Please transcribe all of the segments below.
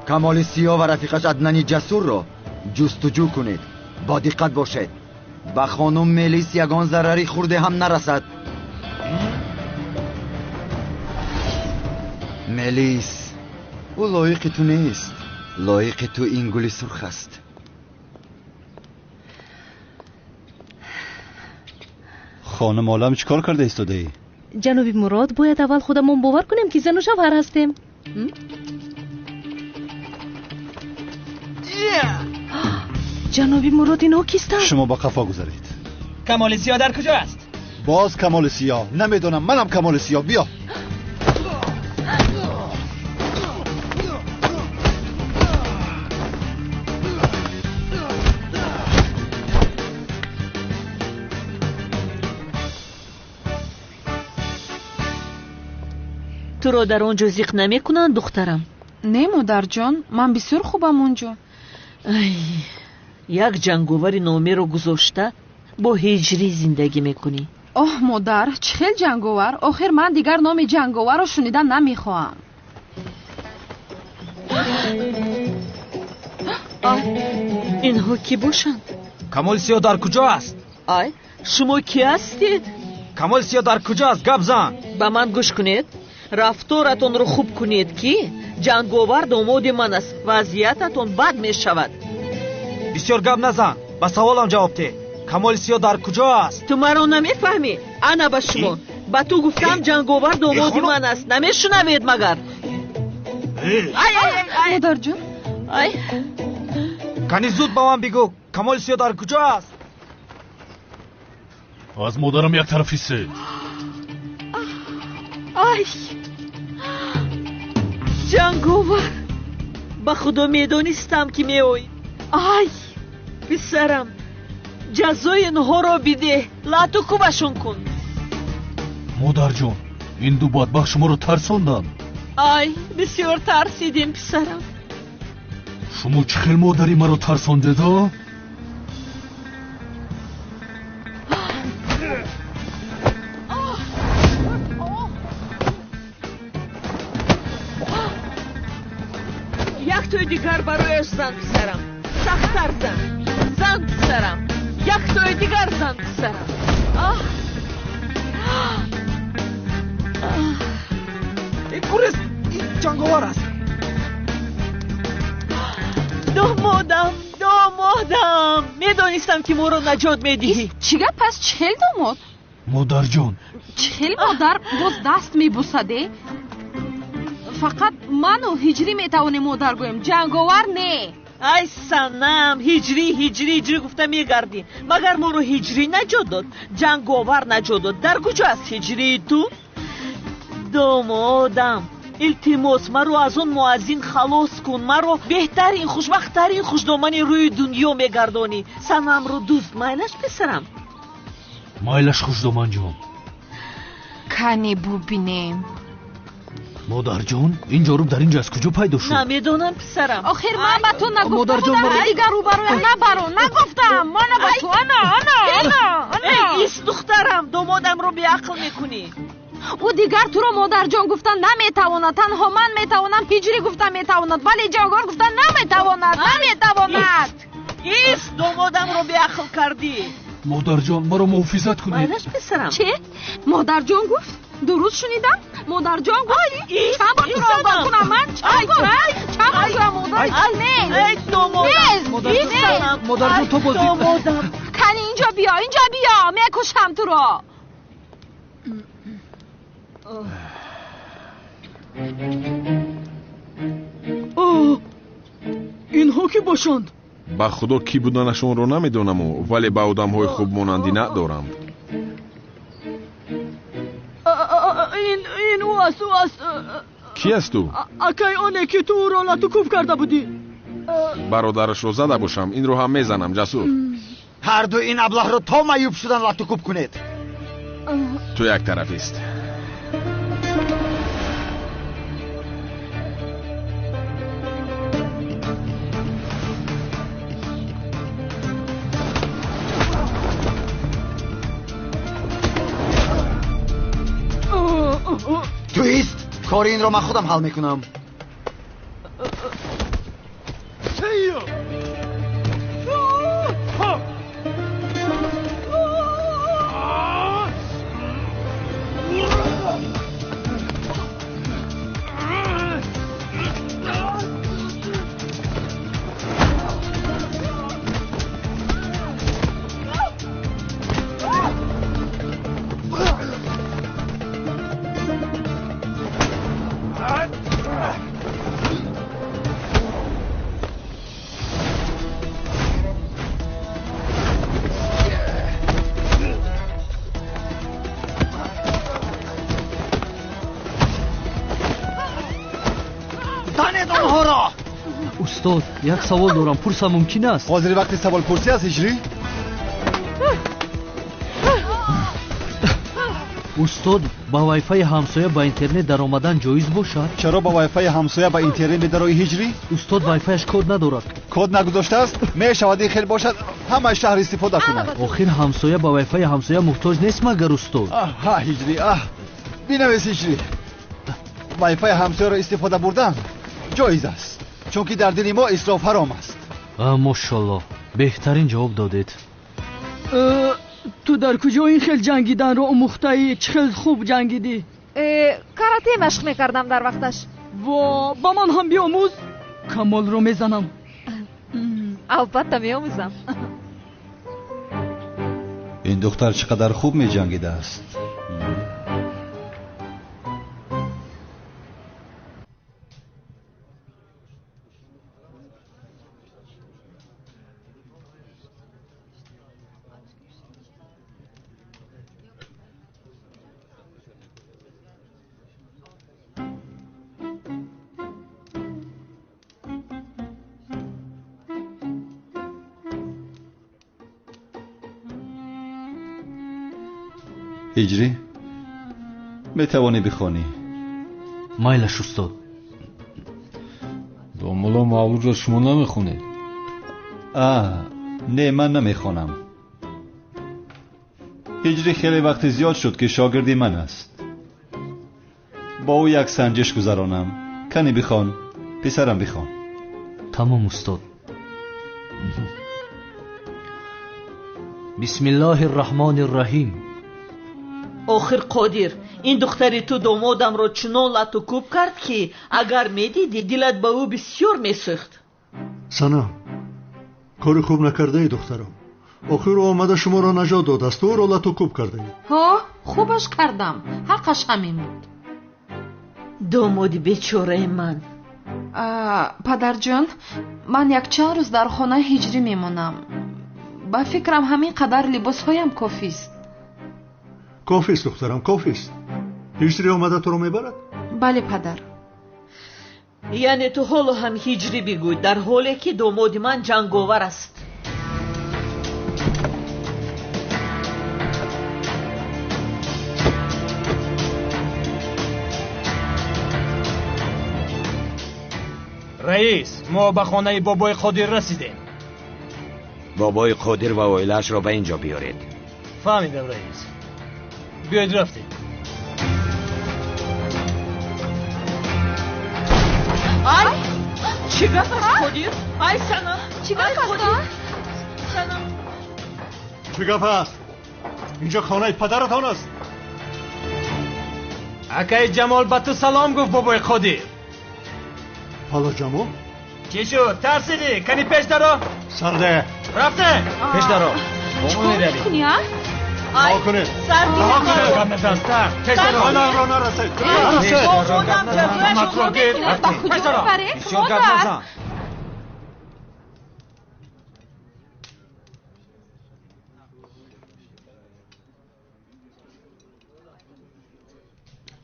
کمال سیاه و رفیقش عدنان جسور رو جستجو کنید. با دقت باشید به خانم ملیس یگان ضرری خورده هم نرسد. ملیس او لایق تو نیست، لایق تو این گل سرخ است. خانم عالم چیکار کرده ایستاده ای؟ جناب مراد باید اول خودمون باور کنیم که زن و شوهر هستیم. جناب مراد اینا کیستن؟ شما با قفا گذارید. کمال سیاه در کجا است؟ باز کمال سیاه؟ نمیدونم، منم کمال سیاه. بیا. تو رو در اونجا زیق نمی کنن دخترم؟ نه مادر جان، من بسیار خوبم اونجا. ای، یک جنگاور نامه رو گذاشته با هجری زندگی میکنی. اوه مادر، چه خیلی جنگاور. آخر من دیگر نام جنگاور رو شنیدن نمیخواهم. اینها کی باشند؟ کمال سیاه در کجا است؟ آی شما کی هستید؟ کمال سیاه در کجا است؟ گپ زن. با من گوش کنید، رفتارتون رو خوب کنید که جنگاور داماد من است. وضعیتتون بد می شود. بسیار گپ نزن، با سوالم جواب ده. کمال سیاه در کجا است؟ تو مرا نمیفهمی؟ انا با شما با تو گفتم جنگاور داماد من است. نمیشنوید مگر؟ مادر جان، کنی زود با من بگو کمال سیاه در کجا است؟ از مادرم یک طرفی سه. آی جنگاور، با خدا میدونستم که میوی. آی پسرم، جزای اینها را بیده، لاتو کوبشون کن. مادر جان، این دو بدبخت شما رو ترساندن. آی بسیار ترسیدیم پسرم. شما چه خیلی مادری مرا ترسانده دا؟ یک توی دیگر برایش زن پسرم. سخت‌تر زن. زن پسرم. یک توی دیگر زن پسرم. این گورست، این جنگاور است. دامادم میدونستم که ما رو نجات میدهی. چیگه پس چهل داماد؟ مادر جان، چهل مادر باز دست میبوسده؟ فقط من و هجری میتوانیم مادر گویم، جنگاور نه. ای سنم، هجری گفته میگردی. مگر ما رو هجری نجات داد؟ جنگاور نجات داد. در کجا است هجری تو؟ دامادم التماس مرا از اون مؤذن خلاص کن. مرا بهترین خوشبختترین خوشنامه روی دنیا میگردانی. سنم رو دوست مایلش پسرم. مایلش خوشنامه جان. کنی ببینیم. مادر جان، این جارو در اینجا از کجا پیدا شد؟ نمیدونم پسرم. آخر من با تو نگفتم. مادر جان، دیگر رو برای نگفتم. من با تو انا. ایست دخترم، دامادم رو بیعقل میکنی. او دیگر تو رو مادر جان گفتن نمیتواند، تنها من میتوانم. هجری گفتن میتواند ولی جنگاور گفتن نمیتواند. ایست، دامادم رو بیعقل کردی. مادر جان، مرا محافظت کنید. مایلش پسرم. چه؟ مادر جان گفت؟ درست شنیدم؟ مادر جان گفت؟ چند بار را کنم من؟ چند بار مادر نه. ای دامادم. مادر جان تو بازی. کنی اینجا بیا میکشم تو رو. اینها کی باشند؟ با خدا کی بودنشون رو نمیدونم ولی با آدم های خوب مانندی ندارم. این او است. کی است تو؟ اکای آنه که تو رو لطوکوب کرده بودی. برادرش رو زده باشم، این رو هم میزنم. جسور، هر دو این ابله رو تا معیوب شدن لطوکوب کنید. تو یک طرفیست. تویست؟ کار این رو من خودم حل میکنم. устод, як савол дорам, пурса мумкин аст? ҳозир вақти саволпурсӣ аст ҳиҷрӣ? устод, ба вайфаи ҳамсоя ба интернет даромадан ҷоиз бошад? чаро ба вайфаи ҳамсоя ба интернет медарои ҳиҷрӣ? устод, вайфаиш код надорад. код нагузоштааст? мешавад ин хел бошад ҳамаи шаҳр истифода кунад. охир ҳамсоя ба вайфаи ҳамсоя муҳтоҷ нест магар устод? ҳиҷрӣ бинавис ҳиҷрӣ. вайфаи ҳамсояро истифода бурдан ҷоиз аст, чунки дар дини мо исроф ҳаром аст. мошаллоҳ, беҳтарин ҷавоб додед. ту дар куҷо ин хел ҷангиданро омӯхтаӣ? чӣ хел хуб ҷангидӣ? карате машқ мекардам дар вақташ. во ба ман ҳам биомӯз. камолро мезанам. албатта меомӯзам. ин духтар чӣ қадар хуб меҷангидааст. ҳиҷрӣ метавонӣ бихонӣ? майлаш устод. домола мавлудро шумо намехонед? не, ман намехонам. ҳиҷрӣ хеле вақти зиёд шуд ки шогирди ман аст. бо ӯ як санҷиш гузаронам. кани бихон, писарам бихон. тамом устод. бисмиллоҳи рраҳмони рраҳим. охир қодир, ин духтари ту домодамро чунон лату кӯб кард ки агар медидӣ дилат ба ӯ бисёр месӯхт. санам, кори хуб накардаи духтарам. охир ӯ омада шуморо наҷот додасту ӯро лату кӯб кардаи. хубаш кардам. ҳаққаш ҳамин буд. домоди бечораи ман. падарҷон, ман якчанд рӯз дар хонаи ҳиҷрӣ мемонам. ба фикрам ҳамин қадар либосҳоям кофист. кофист духтарам, кофист. ҳиҷрӣ омада туро мебарад? бале падар. яъне ту ҳоло ҳам ҳиҷрӣ бигӯй, дар ҳоле ки домоди ман ҷанговар аст. раис, мо ба хонаи бобои қодир расидем. бобои қодир ва оилаашро ба инҷо биёред. фаҳмидам раис. بیاید رفتیم. ای چی گپ است قدیر؟ ای سنم چی گپ است؟ سنم چی گپ است؟ اینجا خانه پدرتان است. اکای جمال به تو سلام گفت بابای قدیر. حالا جمال؟ چی شد؟ ترسیدی؟ کنی پیش درو؟ سرده رفته؟ پیش درو. چیکار میکنی ها؟ ای سردی گم نزنستر پیش درو. را نرسید. خودم جزوه شما میتونم با کجا ببره؟ بسیار گم نزن.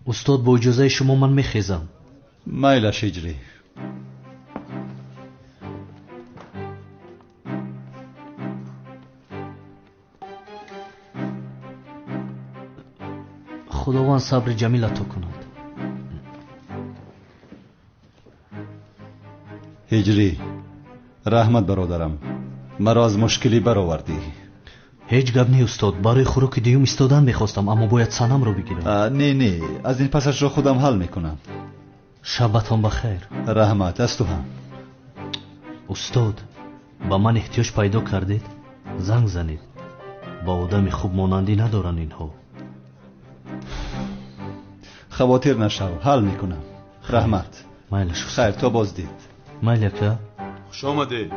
استاد با اجازه شما من میخیزم. مایلش هجری. خداوند صبر جمیل عطا کند. هجری رحمت برادرم، مرا از مشکلی برآوردی. هیچ گپ نی استاد، برای خوراک دیوم ایستادن میخواستم اما باید سنم رو بگیرم. نه از این پسش رو خودم حل میکنم. شبتان بخیر. رحمت از تو هم. استاد با من احتیاج پیدا کردید؟ زنگ زنید. با آدم خوب مانندی ندارن اینها. خواطر نشو، حل میکنم. رحمت. مایلش خیر تا باز دید. مایلکه خوش آمده.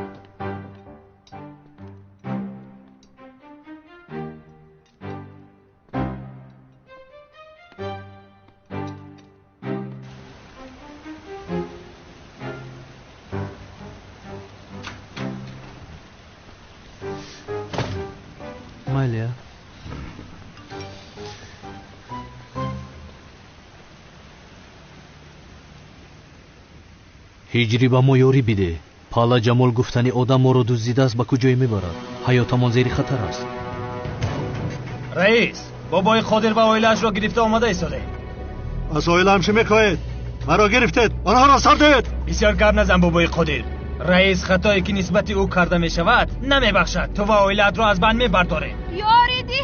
مایلیا هجری با ما یاری بیده. پالا جمال گفتنی آدم ما رو دزدیده است به کجای میبرد؟ حیاتمان زیر خطر است. رئیس، بابای خادر و عائله‌اش را گرفته آمده ایستاده. از عائله‌ام چه میخواهید؟ مرا گرفتید، آنها را سردید. بسیار گپ نزن بابای خادر. رئیس خطایی که نسبت او کرده می شود نمیبخشد. تو و عائله‌ات را از بند میبرداره. یاری دیه.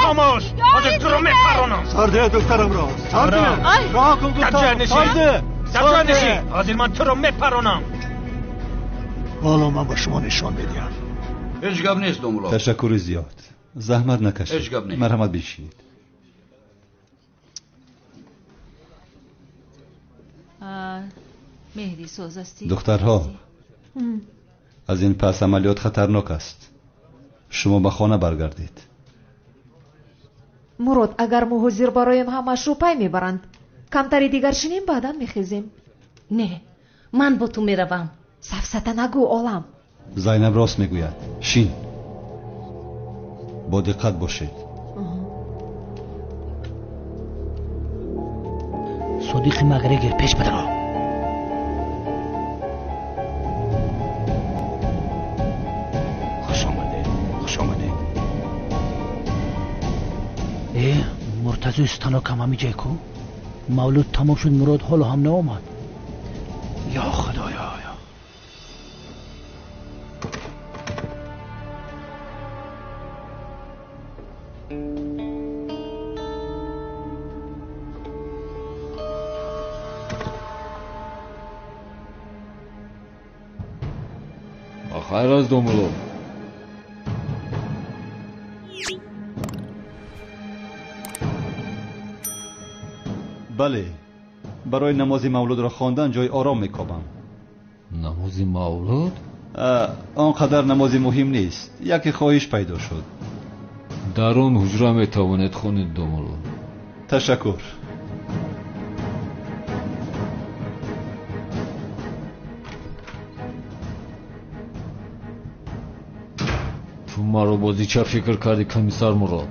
خاموش، حاضر تو رو میپرانم. سردید دخترم را، سردید. راه کن گفتم، سردید. حاضر من تو رو میپرانم. حالا من با شما نشان میدیم. هیچ گپ نیست دوملو. تشکر زیاد. زحمت نکشید. مرحمت بشید. مهدی ساز استی. دخترها، از این پس عملیات خطرناک است. شما به خانه برگردید. مراد، اگر ما حضور برایم همش رو پای میبرند، کمتری دیگر شنیم بعدا میخیزیم. نه، من با تو میروم. سفسطه نگو عالم. زینب راست میگوید. شین، با دقت باشید. صدیق مغرگر پیش بدرو. خوش آمده. مرتضی استانو کم همی جای کو؟ مولود تمام شد، مراد حالا هم نامد. یا خدایا. خیر از دوملو. بله، برای نماز مولود را خواندن جای آرام میکابم. نماز مولود؟ آنقدر نماز مهم نیست. یکی خواهش پیدا شد. در اون حجره میتوانید خونید دوملو. تشکر. تو ما رو بازی چه فکر کردی کمیسر مراد؟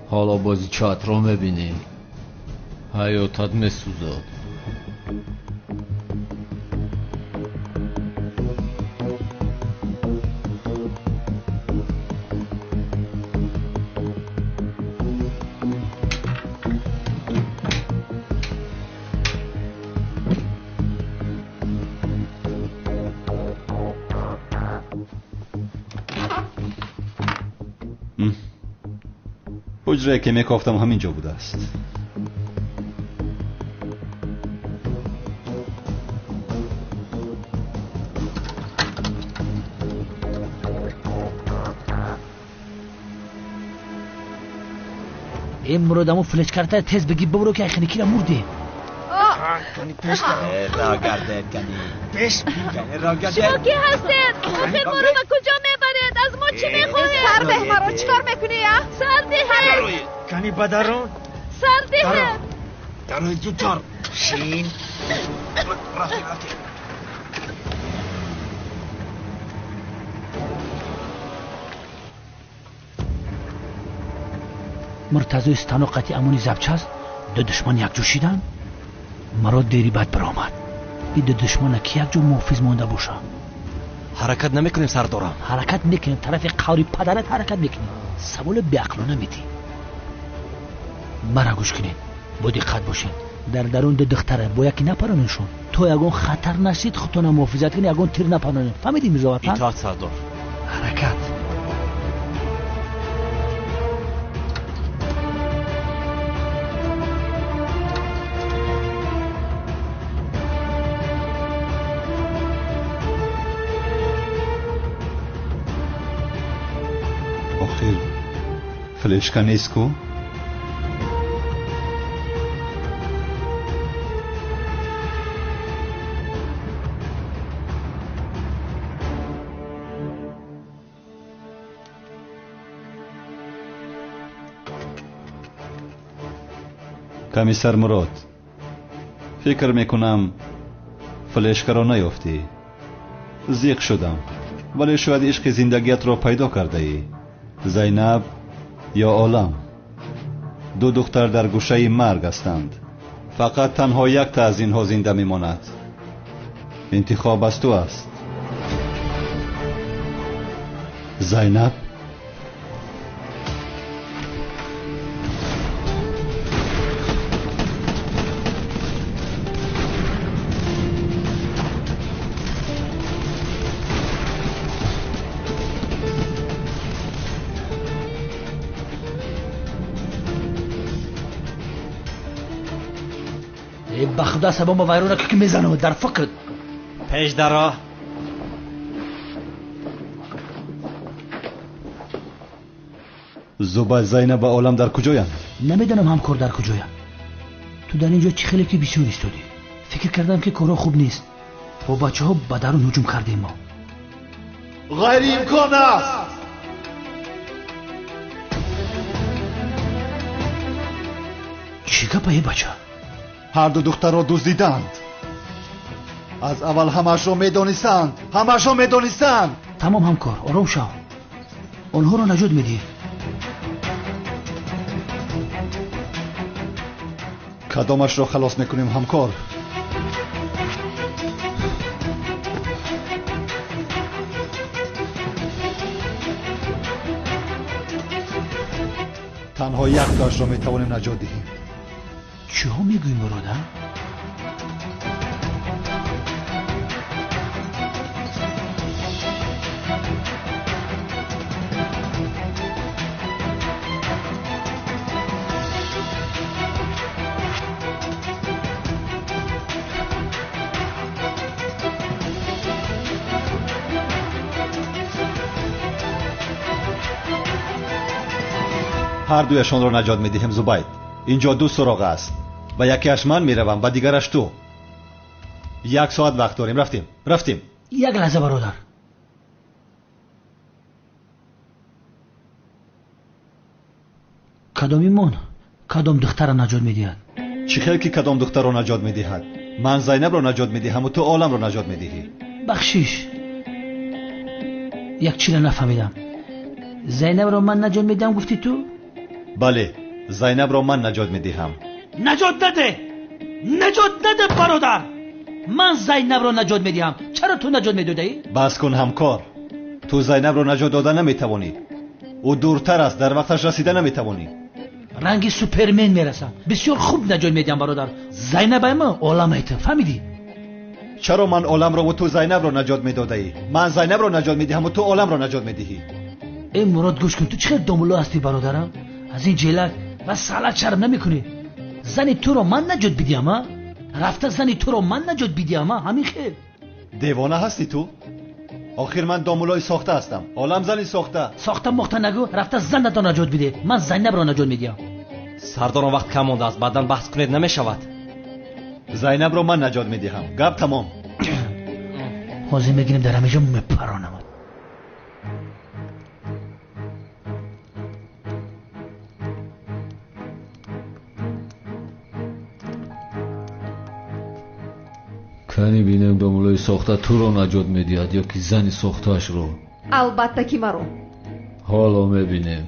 حالا بازی چت را میبینی؟ حیاتت میسوزد. حجره که میکافتم همینجا بوده است. این مرادمو فلش کرده تیز بگی ببرو که ایخنی کی را مرده. کنی پیش را گردید کنی پیش کنی را گردید. شما کی هستید؟ آخر ما رو به کجا میبرید؟ از ما چی میخواهید؟ سرده مرا چیکار میکنی یا؟ سرده کنی بدرون سرده دروی زودتر. شین رفتی مرتضی استانو قطعی امونی زبچه است. دو دشمن یک جو شیدن. مراد دیری بعد برآمد. این دو دشمن که یک جو محافظ مانده باشه. حرکت نمیکنیم سردارم. حرکت میکنیم، طرف قوری پدرت حرکت میکنیم. سوال بیعقلانه میدی. مرا گوش کنین، با دقت باشین. در درون دو دختره با یکی نپرانشون. تو یگون خطر نشید خودتون محافظت کنی، یگون تیر نپرانین. فهمیدی میرزا وطن؟ اطاعت سردار. حرکت. آخر فلشکا نیست کو؟ کمیسر مراد، فکر میکنم فلشکا را نیافتی. زیق شدم، ولی شاید عشق زندگیت را پیدا کرده ای. زینب یا عالم، دو دختر در گوشه مرگ هستند. فقط تنها یک تا از اینها زنده میماند. انتخاب از تو است. زینب به خدا سبا ویرون که میزنم در فکر پیش درا زوبای زینب و عالم در کجایند؟ نمیدونم همکار در کجایند. تو در اینجا چی خیلی که بیچون ایستادی. فکر کردم که کارا خوب نیست. با بچه ها به درون هجوم کردیم ما. غیر امکان است. چی گپه ای بچه؟ هر دو دختر را دزدیدند. از اول همش را میدانستند. تمام همکار آرام شو. آنها را نجات میدی. کدامش را خلاص میکنیم همکار؟ تنها یک داشت را میتوانیم نجات دهیم. چی ها میگویم برادر؟ هر دویشان را نجات میدهیم زبید. اینجا دو سراغ است و یکیش من میروم و دیگرش تو. 1 ساعت وقت داریم. رفتیم. یک لحظه برادر. کدام دختر را نجات میدهد؟ چی خیلی که کدام دختر را نجات میدهد؟ من زینب را نجات میدهم و تو عالم را نجات میدهی. بخشیش یک چیز نفهمیدم. زینب را من نجات میدهم گفتی تو؟ بله، زینب را من نجات میدهم. نجات نده برادر. من زینب را نجات میدهم. چرا تو نجات میدادی؟ بس کن همکار. تو زینب را نجات دادن نمیتوانی. او دورتر است، در وقتش رسیدن نمیتوانی. رنگی سوپرمن میرسم. بسیار خوب نجات میدم برادر. زینب من عالم ایت فهمیدی؟ چرا من عالم را و تو زینب را نجات میدادی؟ من زینب را نجات میدهم و تو عالم را نجات میدهی. ای مراد گوش کن، تو چقدر دامولا هستی برادرم. از این جلک و سالت شرم نمیکنی. زنی تو رو من نجات بدیم ها؟ رفته زنی تو رو من نجات بدیم ها؟ همین خیر. دیوانه هستی تو؟ آخر من دامولای ساخته هستم. عالم زنی ساخته مخته نگو. رفته زن تو نجات بده. من زینب رو نجات میدم. سرداران وقت کم مونده است. بعداً بحث کنید نمیشود. زینب رو من نجات میدهم. گپ تمام. حاضر میگیریم در همه جا میپرانم. کنی بینم دامولای ساخته تو رو نجات میدهد یا که زنی ساختهش رو؟ البته که مرو. حالا میبینیم.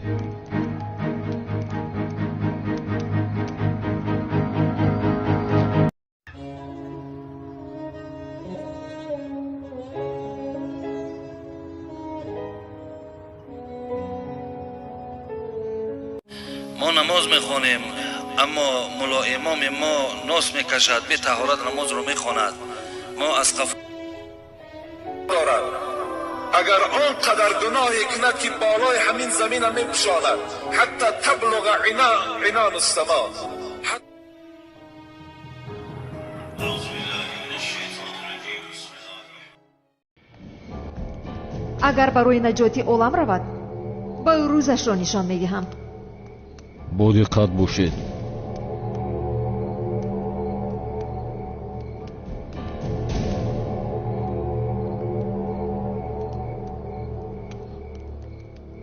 ما نماز میخوانیم اما ملا امام ما ناس میکشد، بی طهارت نماز رو میخواند. ما از قف دارد. اگر آن قدر گناهی کند که بالای همین زمین هم میپشاند حتی تبلغ عنان السما. اگر برای نجاتی عالم رود با روزش را نشان میدهم. با دقت باشید.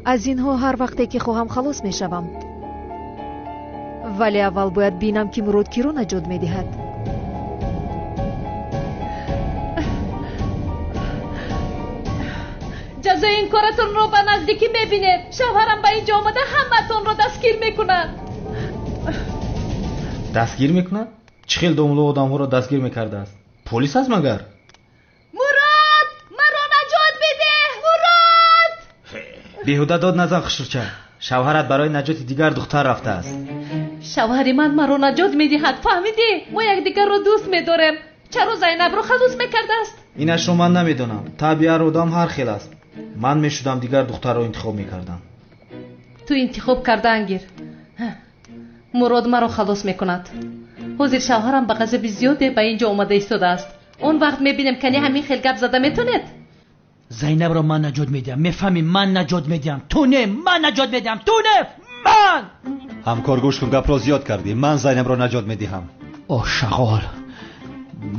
از اینها هر وقتی که خواهم خلاص میشوم. ولی اول باید بینم که مراد کی را نجات میدهد. جزای این کارتون رو به نزدیکی ببینید. شوهرم به اینجا آمده همتون رو دستگیر میکنن. دستگیر میکنن؟ چه خیلی دامولو آدم ها رو دستگیر میکرده است؟ پلیس هست مگر؟ مراد! مرا نجات بده! مراد! بیهوده داد نزن خشورچه. شوهرت برای نجات دیگر دختر رفته است. شوهر من مرا نجات میدهد، فهمیدی؟ ما یکدیگر را دوست میداریم. چرا زینب را خلوص میکرده است؟ اینش رو من نمیدونم. طبیعت آدم هر خیل است. من میشدم دیگر دختر رو انتخاب میکردم. تو انتخاب کرده انگیر. مراد مرا خلاص میکند. حاضر شوهرم به غضب زیاده به اینجا اومده ایستاده است. اون وقت میبینیم کنی همین خیل گپ زده میتونید. زینب رو من نجات میدم. میفهمی؟ من نجات میدم. تو نه. من نجات میدم. تو نه. من. همکار گوش کن، گپ را زیاد کردی. من زینب را نجات میدهم. اوه شغال،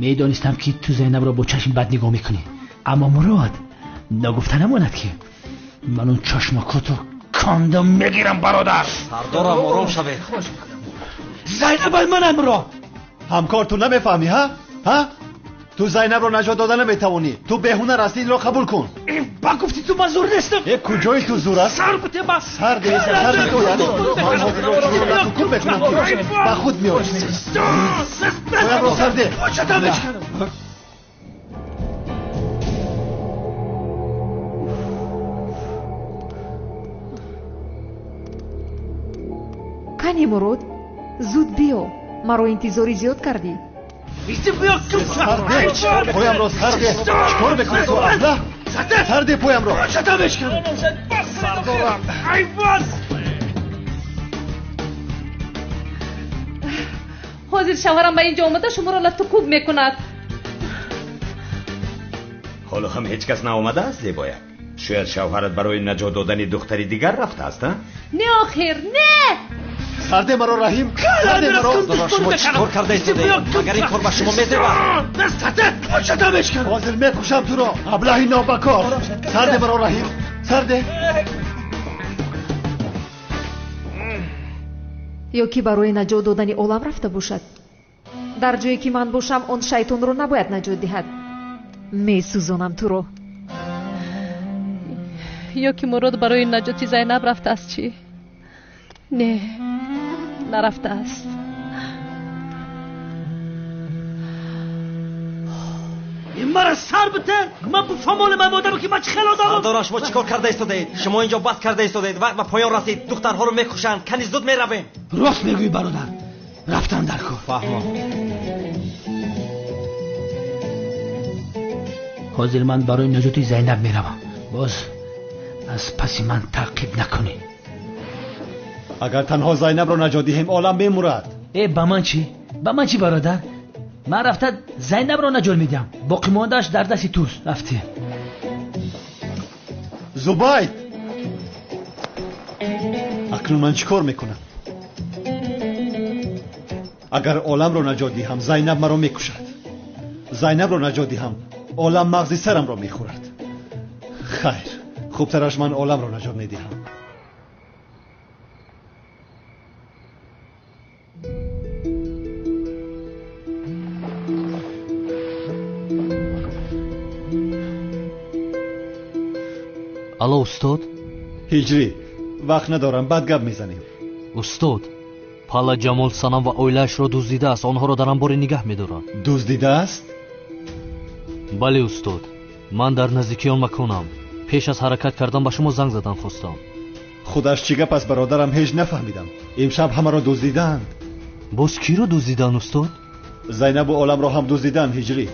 میدانستم که تو زینب را با چشم بد نگاه میکنی، اما مراد نگفته نماند که من اون چشمکاتو کاندم میگیرم برادر. سردارم آرام شوید. زینب من مراد. همکار تو نمیفهمی ها؟ تو زینب رو نجات دادن نمیتوانی. تو بهونه راستی این رو قبول کن. با گفتی تو من زور نیستم. کجای تو زور است؟ سر بته بس. سر تو یعنی من حاضر رو تو کور بکنم که با خود میاد. باید رو سر ده. کنی مراد زود بیا، مرا انتظاری زیاد کردی. پایم رو سر ده. چکار بکنی تو اصلا؟ سر ده پایم رو. چطورش کنم؟ سردارم حاضر شوهرم به اینجا اومده شما را لطف کوب میکند. حالا هم هیچ کس ناآمده است زیبایک؟ شاید شوهرت برای نجات دادن دختری دیگر رفته است. نه آخر نه. سرده مرا رحیم. سرده مرا. داداش شما چیکار کرده ایستاده؟ مگر این کار به شما میتوان؟ چطورش کنم؟ حاضر میکشم تو را. ابلهی نابکار. سرده مرا رحیم. سرده. یا کی برای نجات دادن عالم رفته باشد. در جایی که من باشم اون شیطان رو نباید نجات دهد. میسوزانم تو رو. یا که مراد برای نجات زینب رفته است چی؟ نه نرفته است. این مرا سر بته. من بفهمال من بودم که من چه خیلی آدم. سردار شما چیکار کرده ایستادید؟ شما اینجا بس کرده ایستادید. وقت به پایان رسید دخترها رو میکشن. کنی زود میرویم. راست میگویی برادر. رفتم در کار. فهمم. حاضر من برای نجات زینب میروم. باز از پس من تعقیب نکنی. اگر تنها زینب رو نجات دهیم عالم میمورد. با من چی؟ با من چی برادر؟ من رفته زینب رو نجات میدم. باقی موندهش در دست توست. رفته. زبید اکنون من چیکار میکنم؟ اگر عالم رو نجات دهم زینب مرا میکشد. زینب رو نجات دهم عالم مغز سرم رو میخورد. خیر، خوبترش من عالم رو نجات میدهم. الو استاد؟ هجری وقت ندارم، بعد گپ میزنیم. استاد پالا جمال سانم و اویلش را دزدیده است. آنها را در انباری نگه میدارند. دزدیده است؟ بله استاد. من در نزدیکی آن مکانم. پیش از حرکت کردن به شما زنگ زدن خواستم. خودش چی گپ است برادرم؟ هیچ نفهمیدم. امشب همه را دزدیدند. باز کی را دزدیدند استاد؟ زینب و عالم را هم دزدیدند هجری.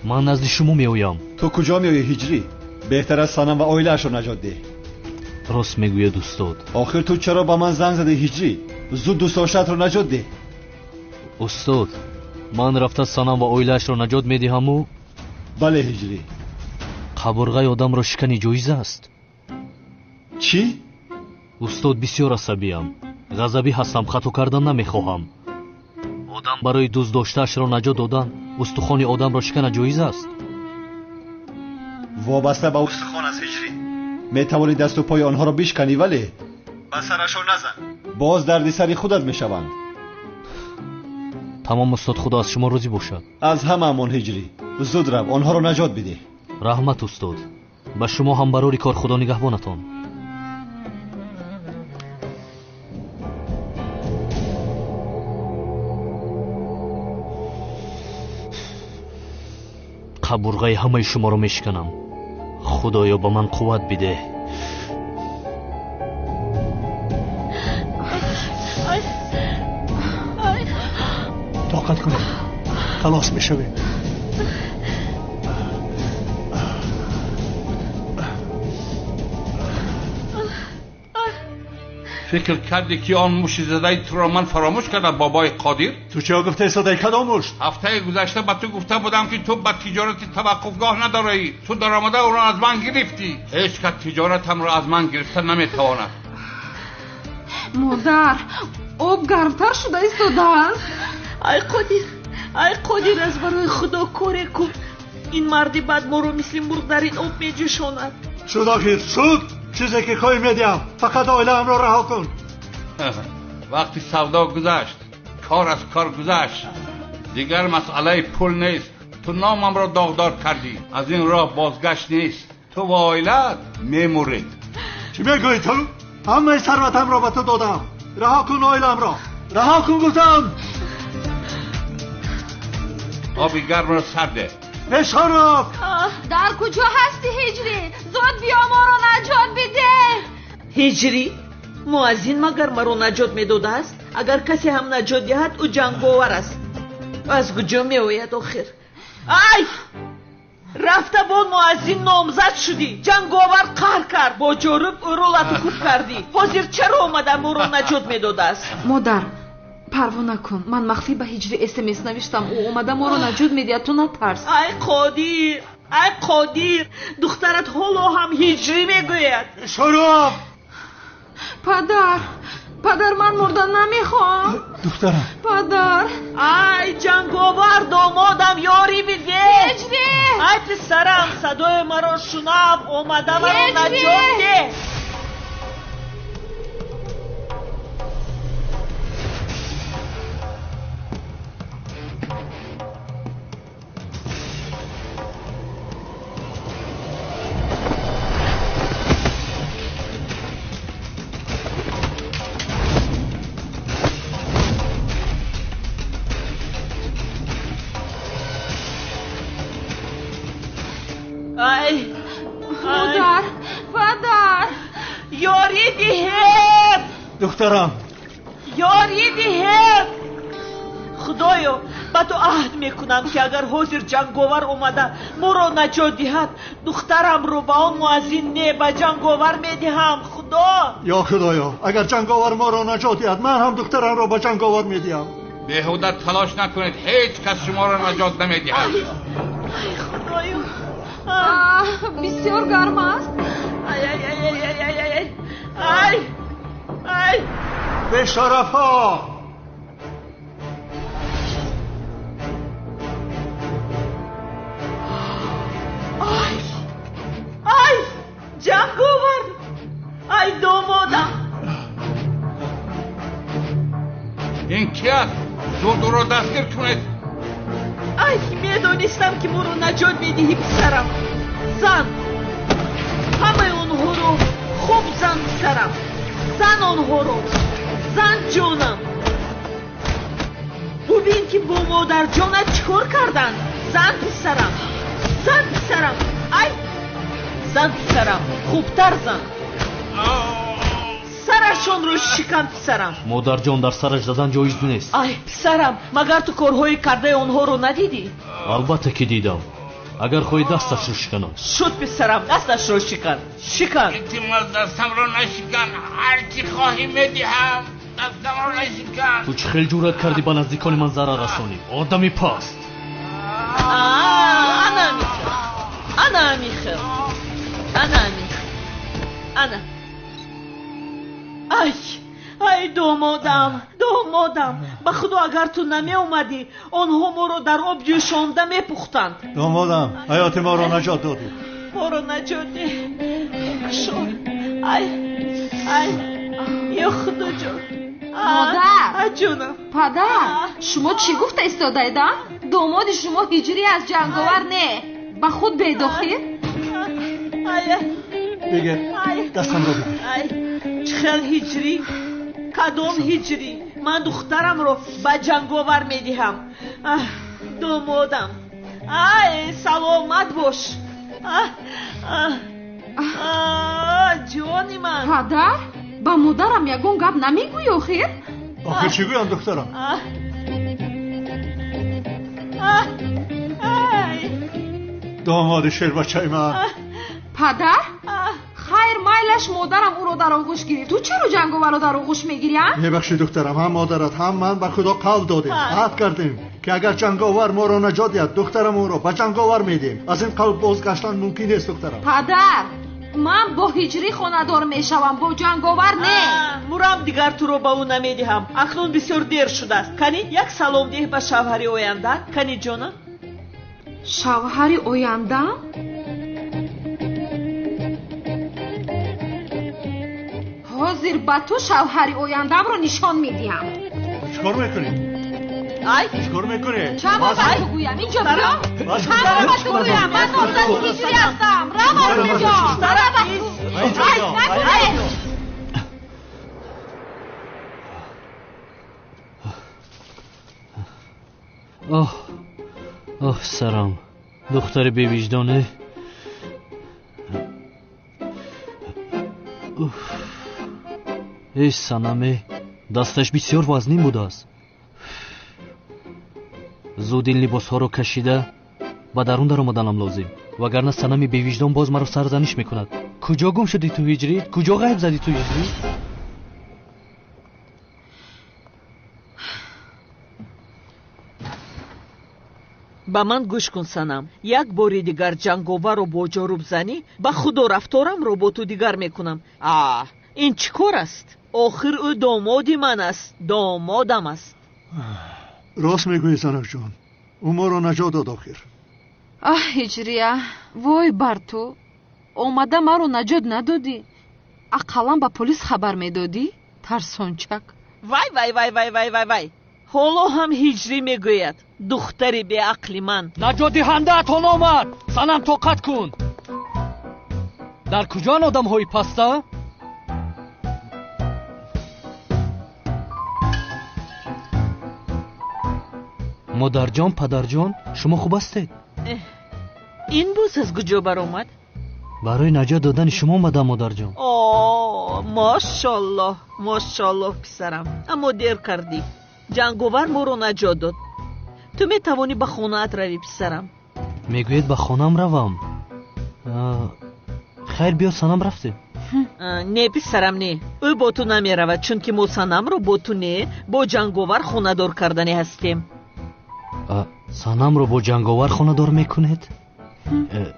من نزد شما میآیم. تو کجا میآیی هجری؟ بهتر است سانم و اویلش را نجات ده. راست میگوید استاد. آخر تو چرا با من زنگ زدی هجری؟ زود دوستاشت را نجات ده. استاد من رفته سانم و اویلش را نجات میدهم و بله هجری. قبرغه آدم را شکنی جایز است. چی؟ استاد بسیار عصبیم. غضبی هستم. خطا کردن نمیخواهم. آدم برای دوست داشتهش را نجات دادن استخوان آدم را شکن جایز است. وابسته به استخوان است هجری. میتوانی دست و پای آنها را بشکنی ولی به سرشان نزن. باز دردی سری خودت میشوند. تمام استاد خدا از شما راضی باشد. از هممون هجری. زود رو آنها را نجات بده. رحمت استاد. به شما هم برای کار خدا نگهبانتان. قبرغه همه شما را میشکنم. خدایا به من قوت بده. شفقت کنید خلاص میشوید. فکر کردی که آن موشی زده تو را من فراموش کردم بابای قادر؟ تو چه گفته صدای کدام موش؟ هفته گذشته به تو گفته بودم که تو به تجارت توقفگاه نداری. تو درآمده او را از من گرفتی. هیچ که تجارتم را از من گرفته نمیتواند. مادر آب گرمتر شده ایستادن. ای قادر از برای خدا کاری کن. این مردی بد ما رو مثل مرغ در این آب میجوشاند. شد آخر شد. چیزی که خواهی میدیم فقط عائله را رها کن. وقتی سودا گذشت کار از کار گذشت دیگر مسئله پول نیست. تو نامم را داغدار کردی. از این راه بازگشت نیست. تو و عائلت میمورید. چی میگویی تو؟ همه ثروتم را به تو دادم. رها کن عائله‌ام را. رها کن گفتم. آبی گرم را سرده. بشارف در کجا هستی هجری؟ زود بیا ما رو نجات بده. هجری؟ مؤذن مگر ما رو نجات میداده است؟ اگر کسی هم نجات دهد او جنگاور است. از کجا میآید آخر؟ ای رفته با مؤذن نامزد شدی. جنگاور قهر کرد. با جورب او رو لطوکوب کردی. حاضر چرا آمده ما رو نجات میداده است؟ مادر پروا نکن. من مخفی به هجری SMS نوشتم. او اومده ما رو نجات میده. تو نترس. ای قادر دخترت حالا هم هجری میگوید. شروع. پدر من مردن نمیخوام. دخترم پدر. ای جنگاور دامادم یاری بده. هجری. ای پسرم صدای مرا شنو. اومده مرا نجات ده. پدر یاری دهید. دخترم یاری دهید. خدایا با تو عهد میکنم که اگر حاضر جنگاور اومده ما رو نجات دهد دخترم رو با اون مؤذن نه به جنگاور میدهم. خدا یا خدایا اگر جنگاور ما رو نجات دهد من هم دخترم رو به جنگاور میدهم. بیهوده تلاش نکنید. هیچ کس شما رو نجات نمیدهد. خدایا بسیار گرم است. ای بشارف ها. ای جنگاور. ای دامادم. این کی است؟ زود او را دستگیر کنید. ای میدانستم که ما رو نجات میدهی پسرم. زن همه اونها رو خوب زن پسرم. زن اونها رو. زن جانم. ببین که با مادر جانت چکار کردن. زن پسرم. ای زن پسرم خوبتر زن. سرشون رو شکن پسرم. مادر جان در سرش زدن جایز نیست. ای پسرم مگر تو کارهای کرده اونها رو ندیدی؟ البته که دیدم. اگر خواهی دستش رو شکنم. شد پسرم دستش رو شکن. احتمال دستم رو نشکن. هرچی خواهی میدهم. دستم رو نشکن. تو چه خیلی جورت کردی به نزدیکان من ضرر رسانی. آدمی پست. انا میخوام. ای دامادم. به خدا اگر تو نمی اومدی آنها ما رو در آب جوشانده میپختند. دامادم حیات ما رو نجات دادی. ما رو نجات ده. یا خدا جان. مادر جونم. پدر شما چی گفته ایستاده ایدن؟ داماد شما هجری از جنگاور نه به خود بیداخل؟ بگه دستم رو بگیر. چخل هجری؟ کدام هجری؟ من دخترم رو به جنگاور میدهم. دامادم سلامت باش. جانی من. پدر با مادرم یگون گپ نمیگوی آخر؟ آخر چی گویم دخترم؟ داماد شیر بچه من. پدر؟ خیر مایلش مادرم او رو در آغوش گرفت. تو چرا جنگاور رو در آغوش میگیری؟ ببخشید دخترم، هم مادرت هم من به خدا قول دادیم، عهد کردیم که اگر جنگاور ما رو نجات دهد دخترم او رو به جنگاور میدیم. از این قول بازگشتن ممکن نیست دخترم. پدر من با هجری خانه‌دار میشوم، با جنگاور نه. مورم دیگر تو رو با او نمیدهم. اکنون بسیار دیر شده است. کنی یک سلام ده به شوهر آینده. کنی جانم؟ شوهر آینده؟ حاضر با تو شوهر آیندم رو نشان میدیم. چیکار میکنی؟ چیکار میکنی؟ چه با تو گویم اینجا بیا. چه با تو گویم من نامزد هجری هستم. رام اینجا. اوه سرم دختر بی وجدانه. ای صنمه دستش بسیار وزنی بوده است. زود این لباس ها رو کشیده و درون در آمدنم لازم، وگرنه صنم بی وجدان باز مرا سرزنش میکند. کجا گم شدی تو هجری؟ کجا غیب زدی تو هجری؟ با من گوش کن صنم. یک باری دیگر جنگاور رو با جارو بزنی با خود و رفتارم رو با تو دیگر میکنم. این چی کار است؟ آخر او دامادی من است، دامادم است. راست میگویی زنک جان، او ما رو نجات داد آخر. هجریه وای بر تو، آمده ما رو نجات ندادی، اقلا با پلیس خبر میدادی؟ ترسونچک. وای وای وای وای وای وای وای، حالا هم هجری میگوید دختری به عقل من. نجات دهنده اتان آمد. صنم طاقت کن. در کجا آدم های پسته؟ مادر جان، پدر جان، شما خوب هستید؟ این بوس از کجا بر آمد؟ برای نجات دادن شما آمدم مادر جان. ماشاءالله ماشاءالله پسرم، اما دیر کردی. جنگاور ما رو نجات داد. تو میتوانی به خانه‌ات روی پسرم. میگوید به خانم روم. خیر بیا صنم رفته. نه پسرم نه، او با تو نمی رود، چون که ما صنم رو با تو نه با جنگاور خانه دار کردنی هستیم. صنم رو با جنگاور خانه دار میکنید؟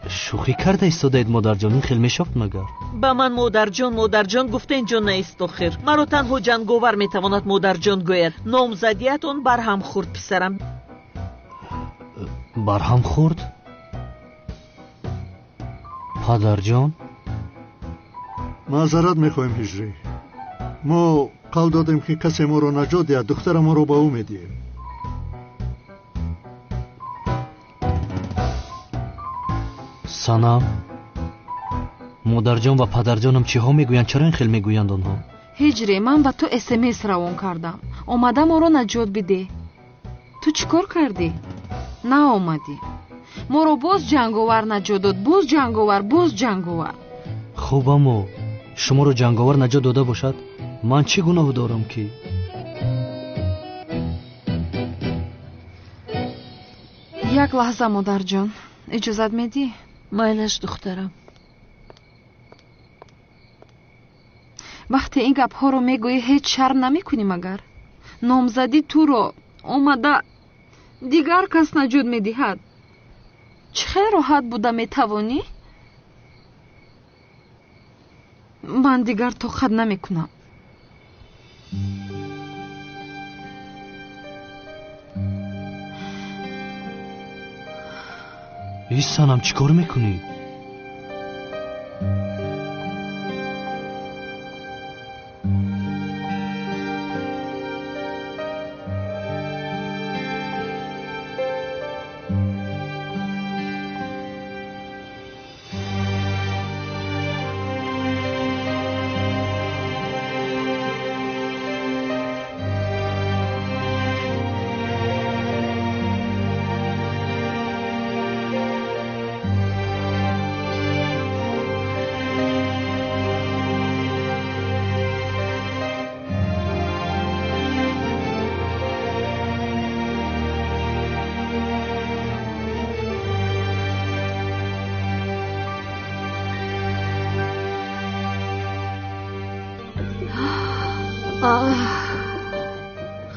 شوخی کرده ایستادید مادر جان، این خیلی میشفت مگر؟ با من مادر جان گفته اینجا نیست آخر. مرا تنها جنگاور میتواند مادر جان گوید. نامزدیتون برهم خورد پسرم. برهم خورد؟ پدر جان؟ معذرت میخوایم هجری، ما قول دادیم که کسی ما رو نجات دهد دختر ما رو به او میدیم. صنم، مادر جان و پدر جانم چی ها میگویند؟ چرا این خیلی میگویند آنها؟ هجری من با تو SMS روان کردم، آمده ما رو نجات بده. تو چیکار کردی؟ نه آمدی، ما رو باز جنگاور نجات داد. باز جنگاور. خوب اما شما رو جنگاور نجات داده باشد من چی گناه دارم که؟ یک لحظه مادر جان اجازت میدی؟ مایلش دخترم. وقتی این گپ ها رو میگویی هیچ شرم نمی کنی مگر؟ نامزدی تو رو آمده دیگر کس نجات میدهد. چه راحت بوده میتوانی؟ من دیگر طاقت نمی کنم. ای صنم چی کار میکنی؟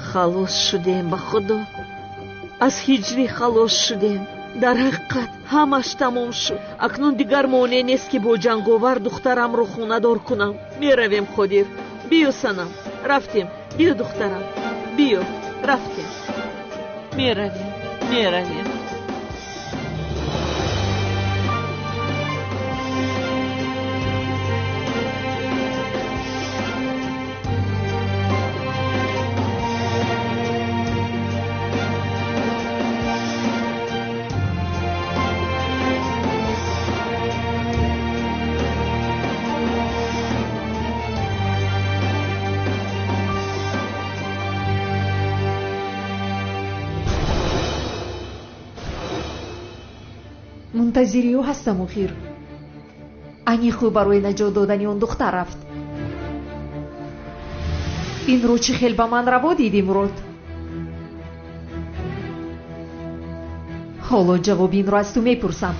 халос шудем ба худо. аз ҳиҷрӣ халос шудем. дар ҳақиқат ҳамаш тамом шуд. акнун дигар монеъ нест ки бо ҷанговар духтарамро хонадор кунам. меравем қодир. биё санам. рафтем. биё духтарам. биё. рафтем. меравем. منتظری او هستم اخیر. انی خوب برای نجات دادن اون دختر رفت. این رو چه خیلی به من روا دیدی مراد؟ حالا جواب این رو از تو میپرسم.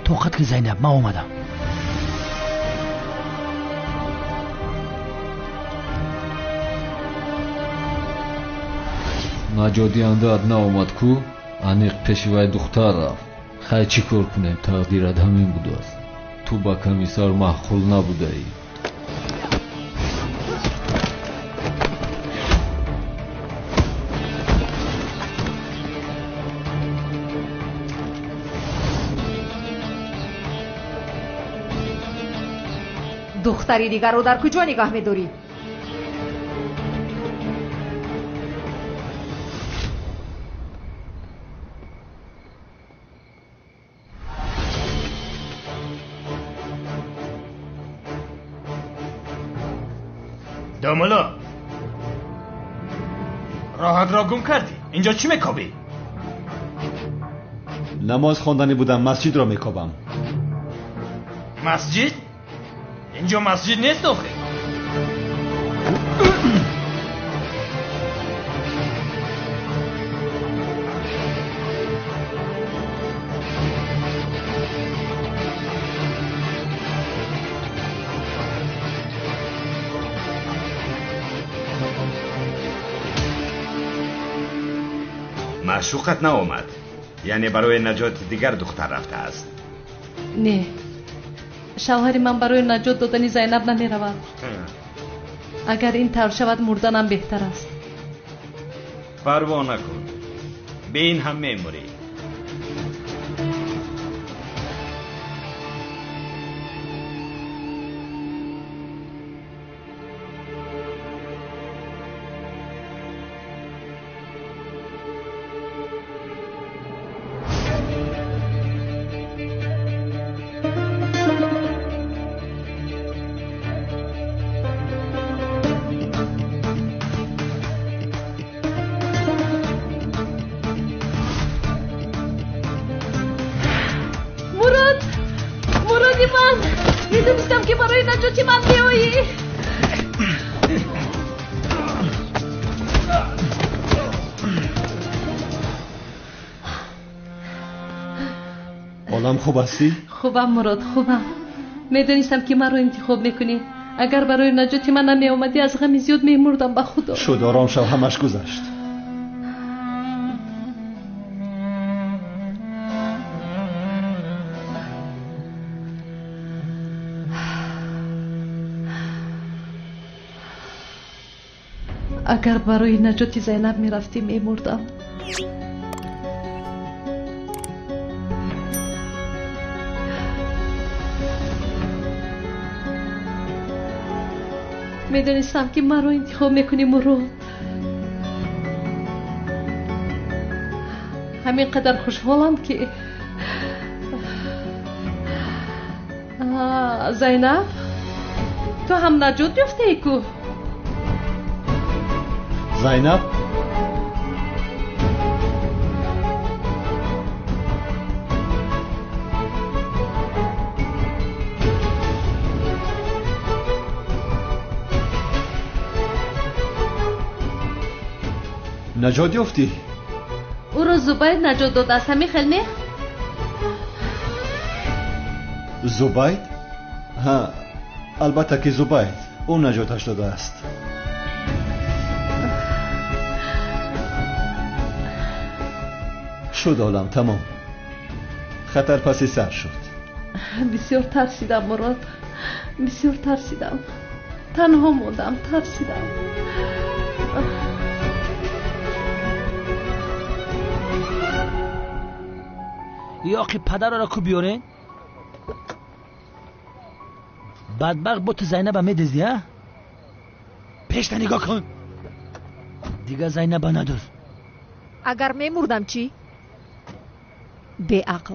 توقت که زینب ما اومدم. наҷодиянда наомад ку аниқ пешиваи духтар рафт. хай чӣ кор кунем, тақдират ҳамин будааст. ту ба комиссар маҳқул набудаӣ. دختری دیگر رو در کجا نگاه می‌داری؟ داملا راحت را گم کردی. اینجا چی میکابی؟ نماز خواندنی بودم، مسجد را میکابم. مسجد؟ اینجا مسجد نیست آخه. معشوقت نآمد؟ یعنی برای نجات دیگر دختر رفته است؟ نه، شوهر من برای نجات دادن زینب نمی رود. اگر این طور شود مردنم بهتر است. پروا نکن، به این هم میموری. میدونستم که برای نجاتی من میایی. حالم خوب هستی؟ خوبم مراد، خوبم. میدونستم که من رو انتخاب میکنی. اگر برای نجاتی من نمی اومدی از غم زیاد میمردم. به خدا شد آرام شو، همش گذشت. اگر برای نجات زینب میرفتی میمردم. میدونستم که من رو انتخاب میکنی مراد. همین قدر خوشحالم که زینب تو هم نجات یافته ای کو؟ زینب نجات یافتی؟ او رو زبید نجات داد از همین خیلی؟ زبید؟ ها البته که زبید اون نجاتش داده است. شد عالم تمام. خطر پسی سر شد. بسیار ترسیدم مراد، بسیار ترسیدم. تنها موندم، ترسیدم. یا آقی پدر را کو بیارین؟ بدبخت بوت زینب همه دیزی ها؟ پیشتا نگاه کن. دیگه زینب ندار. اگر میمردم چی؟ بی عقل.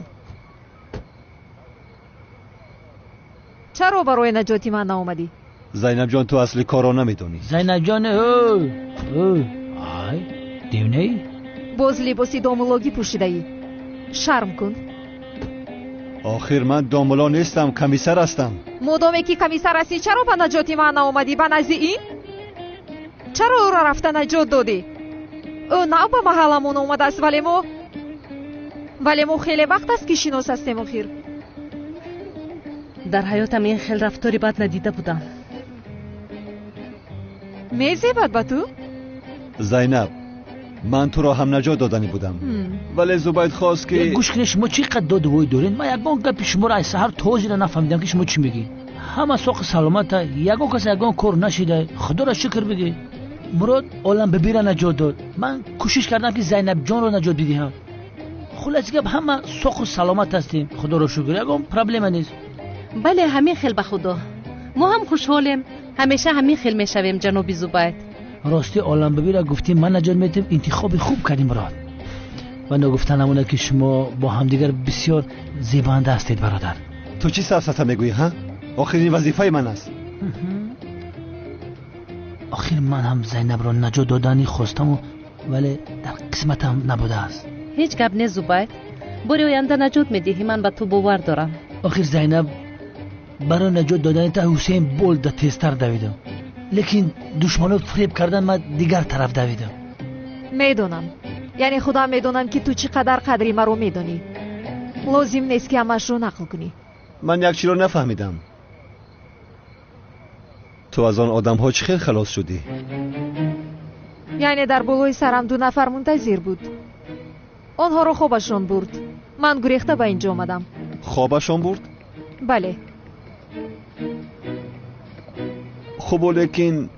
چرا برای نجاتی من ناومدی؟ زینب جان تو اصلی کارو نمیدونی. زینب جان آی دیونه ای؟ باز لباسی دامولوگی پوشیده ای. شرم کن. آخر من دامولا نیستم، کمیسر هستم. مادامی که کمیسر هستی چرا به نجاتی من ناومدی؟ به نزد این؟ چرا او را رفته نجات دادی؟ او نه به محلمون اومده است ولی ما خیلی وقت است که شناس هستیم. آخر در حیاتم این خیلی رفتاری بد ندیده بودم. میزیبد به تو؟ زینب من تو را هم نجات دادنی بودم ولی زبید خواست که گوش کنی شما چی قد دادوی دارین؟ من یکان گپ شما را سحر توضیح را نفهمیدم که شما چی میگی. همه سوق سلامت یکان کس یکان کار نشیده. خدا را شکر بگی. مراد عالم ببیره نجات داد. من کوشش کردم که زینب جان را نجات بدهم. خلاص گپ همه سوق سلامت هستیم. خدا را شکر. یکان پرابلم نیست. بله همین خیل به خدا. ما هم خوشحالیم. همیشه همین خیل میشویم جناب زبید. راستی عالم ببیره گفتیم من نجات میدم. انتخاب خوب کردیم مراد. و نگفتن همونه که شما با همدیگر بسیار زیبنده هستید برادر. تو چی سفسطه میگویی ها؟ آخرین وظیفه من است. آخر من هم زینب را نجات دادنی خواستم ولی در قسمتم نبوده است. هیچ گپ نه زبید. برای آینده نجات میدهی، من به تو باور دارم. آخر زینب برای نجات دادن تا حسین بولد تیزتر دویدم. لیکن دشمنات فریب کردن من دیگر طرف دویدم. میدونم. یعنی خدا میدونم که تو چقدر قدری مرا میدونی. لازم نیست که همش رو نقل کنی. من یک چی رو نفهمیدم. تو از آن آدم ها چه خیلی خلاص شدی؟ یعنی در بالای سرم 2 نفر منتظر بود. آنها رو خوابشون برد. من گریخته به اینجا آمدم. خوابشون برد؟ بله. خب لیکن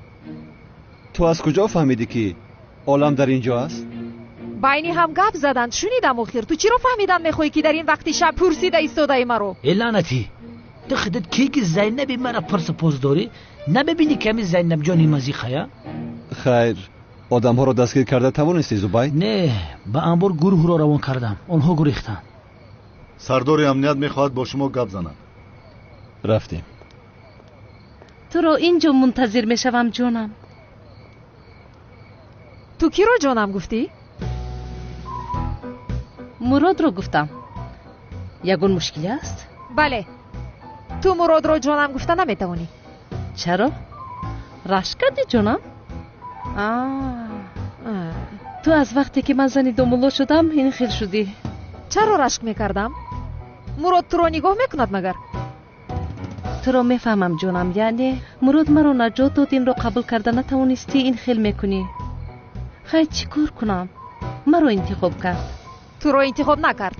تو از کجا فهمیدی که عالم در اینجا است؟ بینی هم گپ زدند. شنیدم. آخر تو چی رو فهمیدن میخوای که در این وقتی شب پرسیده ایستاده مرا؟ لعنتی تو خودت کی که زینب مرا پرس پوز داری؟ نببینی کمی زینب جانی مزیخه؟ خیر آدم ها رو دستگیر کرده توانستی زبید؟ نه با انبار گروه را روان کردم. آنها گریختن. سردار امنیت میخواد با شما گپ زند. رفتیم. تو رو اینجا منتظر میشوم جانم. تو کی رو جانم گفتی؟ مراد رو گفتم. یگون مشکلی است؟ بله. تو مراد رو جانم گفته نمیتوانی. چرا؟ رشک کردی جانم؟ تو از وقتی که من زنی دومولو شدم این خیل شدی. چرا رشک میکردم؟ مراد تو رو نگاه میکند مگر؟ تو رو میفهمم جانم. یعنی مراد مرا نجات داد، این رو قبول کرده نتوانستی این خیل میکنی. خیلی چی کار کنم؟ مرا انتخاب کرد. تو رو انتخاب نکرد.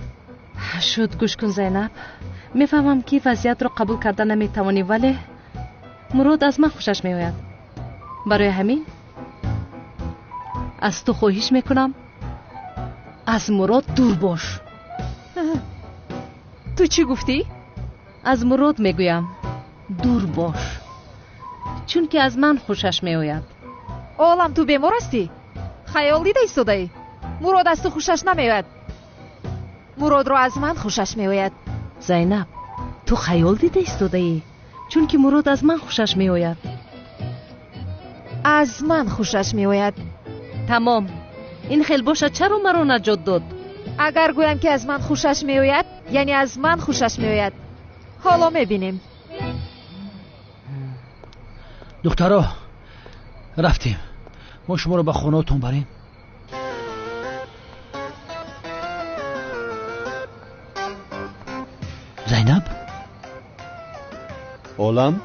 شد گوش کن زینب. میفهمم که وضعیت رو قبول کرده نمیتوانی ولی مراد از من خوشش میآید. برای همین از تو خواهش میکنم از مراد دور باش. تو چی گفتی؟ از مراد میگویم دور باش، چون که از من خوشش میآید. عالم تو بیمار هستی؟ خیال دیده ایستاده ای؟ مراد از تو خوشش نمیآید. مراد رو از من خوشش میآید. زینب تو خیال دیده ایستاده ای، چون که مراد از من خوشش میآید. از من خوشش میآید. تمام. این خیل باشه چرا مرا نجات داد؟ اگر گویم که از من خوشش میآید یعنی از من خوشش میآید. حالا میبینیم. دخترها رفتیم. ما شما رو به خونه‌تون بریم. عالم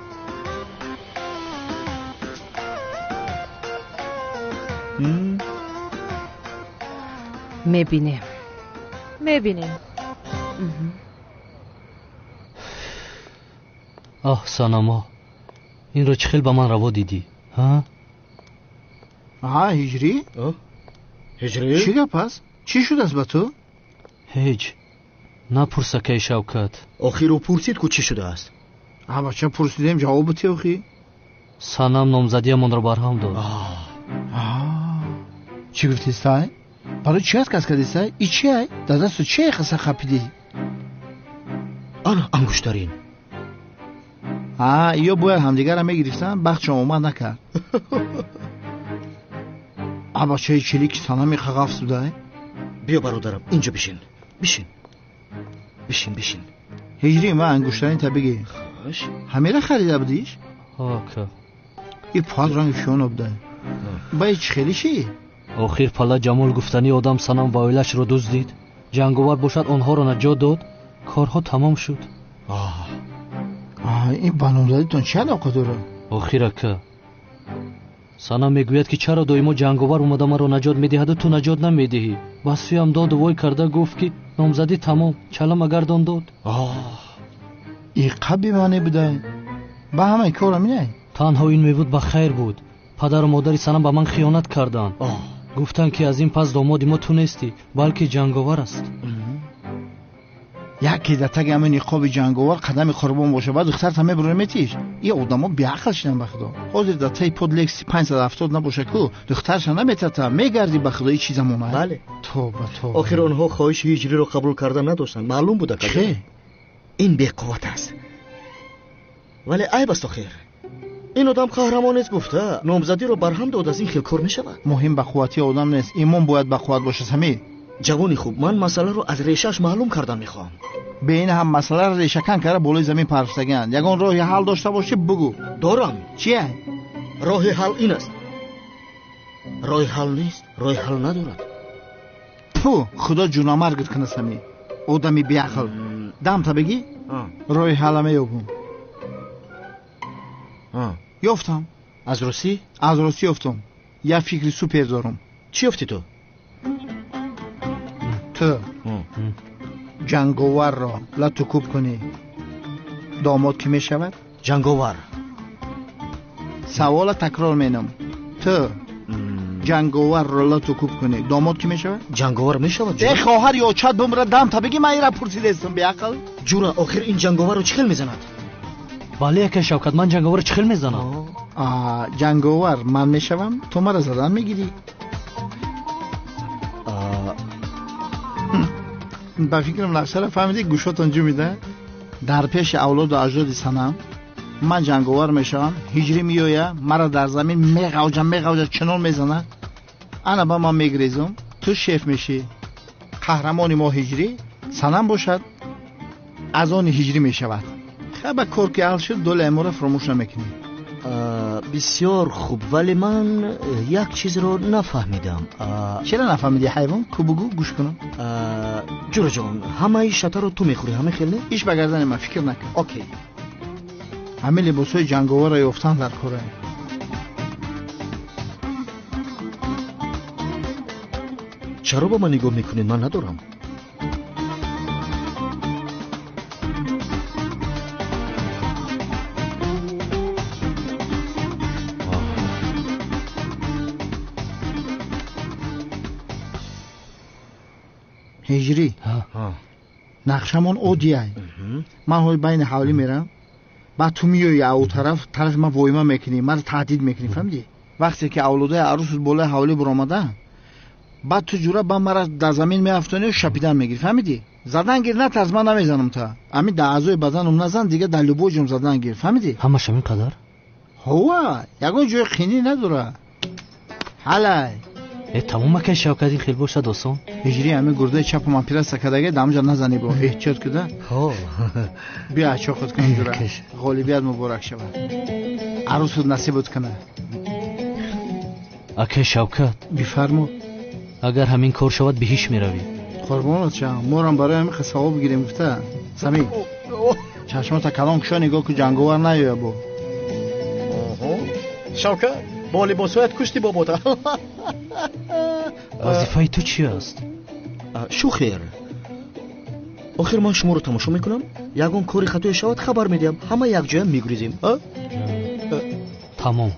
میبینیم آه ساناما این رو چه خیلی با من روا دیدی ها؟ هجری؟ هجری؟ چی گپ است؟ چی شده است با تو؟ هیچ نپرسه که شوکت آخی رو پرسید که چی شده است؟ بچه پرسیدیم جواب بده آخی سانم نامزدی من رو برهم داد چی گفتی سای؟ برای چی هست کس کردی سای؟ ای چی های؟ در دست چی خسته خپیدی؟ آنا انگشترین یا باید همدیگر هم گرفتن بخت شما اومد نکرد بچه چلی که سانم خغاف سوده بیا برادرم اینجا بشین بشین هجری ما انگشترین تا بگی همه را خریده بودیش؟ که این پاد رنگ شون بوده باید چی خیلی چی؟ آخر پالا جمال گفتنی آدم سانم و اویلش رو دزدید جنگاور باشد آنها را نجات داد کارها تمام شد این بانامزدیتون چه علاقه داره؟ آخر که سانم میگوید که چرا دائما جنگاور اومده من را نجات میدهد و تو نجات نمیدهی وصفی هم داد و وای کرده گفت که نامزدی تمام چلم اگردان داد این قبی معنی بوده با همه کارم نه تنها این میبود با خیر بود پدر و مادری سانم با من خیانت کردن گفتن که از این پس دامادی ما تو نیستی بلکه جنگاور است یکی دتگ همه نقاب جنگاور قدم قربان باشه بعد دختر همه برمیتیش این آدما بیعقل شدن بخدا حاضر دتای پودلکس 570 نباشه کو دخترش نمیتته میگردی بخدا این چیزا مونه بله توبه آخر آنها خواهش هجری رو قبول کردن نداشتن معلوم بوده که این بی‌قوت است ولی عیب است آخر این آدم قهرمان است گفته نامزدی رو برهم داد از این خیل کار میشود مهم به قوتی آدم نیست ایمان باید به قوت باشه سمی جوانی خوب من مسئله رو از ریشهش معلوم کردن میخوام به این هم مسئله رو ریشه کن کرده بالای زمین پرستگن یگان راه حل داشته باشه بگو دارم چیه راه حل این است راه حل نیست راه حل ندارد خدا جونامرگت کنه سمی آدمی بیعقل دم تا بگی راه حل میابم یافتم از روسی یافتم یه فکری سوپر دارم چی یافتی تو جنگاور را لطو کوب کنی داماد کی می شود؟ جنگاور سوال تکرار مینم تو جنگاور را لطو کوب کنی داماد کی می شود؟ جنگاور می شود ای خواهر یا چت بمره دم تا بگی من ایرا پرسیده استم بیعقل جورا آخر این جنگاور رو چخل میزند بله که شوکت من جنگاور چخل میزنم جنگاور من میشوم تو مرا زدن میگیری با فکرم لحظه فهمیدی گوشات انجام میده در پیش اولاد و اجداد سنم من جنگاور میشم هجری میویه مرا در زمین میغوجه چنان میزنه انا با من میگریزم تو شیف میشی قهرمانی ما هجری سنم باشد از آن هجری میشود خب کار که حل شد دول امور فراموش نمیکنی بسیار خوب ولی من یک چیز رو نفهمیدم چرا نفهمیدی حیوان کو بگو گوش کنم جورا جان همه ای شطر رو تو میخوری همه خیلی ایش بگردن من فکر نکن اوکی همه لباسای جنگاور را یافتن در کره چرا با من نگاه میکنید من ندارم هجری نقشمون اودیه من های بین حوالی میرم بعد تو میایی او طرف من وایما میکنی من تهدید میکنی فهمیدی وقتی که اولادای عروس بالای حوالی برآمده بعد تو جورا با مرا در زمین میافتونی و شپیدن میگیری فهمیدی زدن گیر نه ترز من نمیزنم تا همین در اعضای بدنم نزن دیگه در لبوجم زدن گیر فهمیدی همش همین قدر هوا یگان جای خینی نداره حالا تمام که شوکتی خیلی باشه دوستان هجری همه گرده چپ من پیرست کداگه دامجا نزنی با احتیاط کده بیا چا خود کن جورا غالبیت مبارک شود عروس نصیبت کنه اکه شوکت بفرمو اگر همین کار شود بهش میروی قربانت شم مورم برای همین ثواب بگیریم گفته سمی چشمات کلان کشا نگاه که جنگاور نیایه بو. شوکت با لباسایت کشتی بابا تا. وظیفه تو چی است؟ شو خیر؟ آخر من شما رو تماشا میکنم، یگان کاری خطای شود خبر میدیم، همه یک جای میگریزیم. تمام.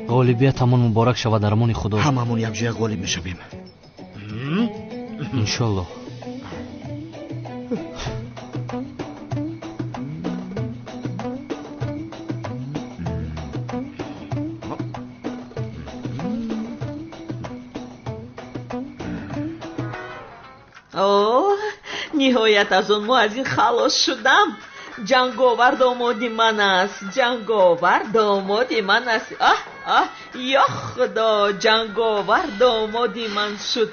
غالبیت همون مبارک شود در امان خدا. هممون یک جای غالب میشویم. انشالله. ниҳоят аз он мо аз ин халос шудам. ҷанговар домоди ман аст, ҷанговар домоди ман аст. ё худо, ҷанговар домоди ман шуд.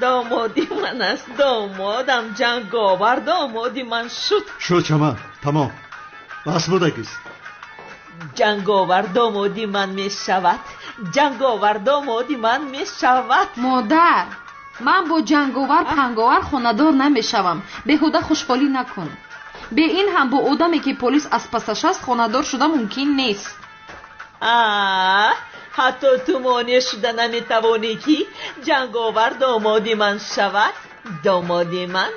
домоди ман аст, домодам, ҷанговар домоди ман шуд. шуд чаман, тамом, бас будагист. ҷанговар домоди ман мешавад, ҷанговар домоди ман мешавад. модар, من با جنگاور پنگاور خونه‌دار نمیشوم. بهوده خوشحالی نکن. به این هم با آدمی که پلیس از پسش است خونه‌دار شده ممکن نیست. حتی تو مانع شده نمیتوانی که جنگاور دامادی من شود. دامادی من،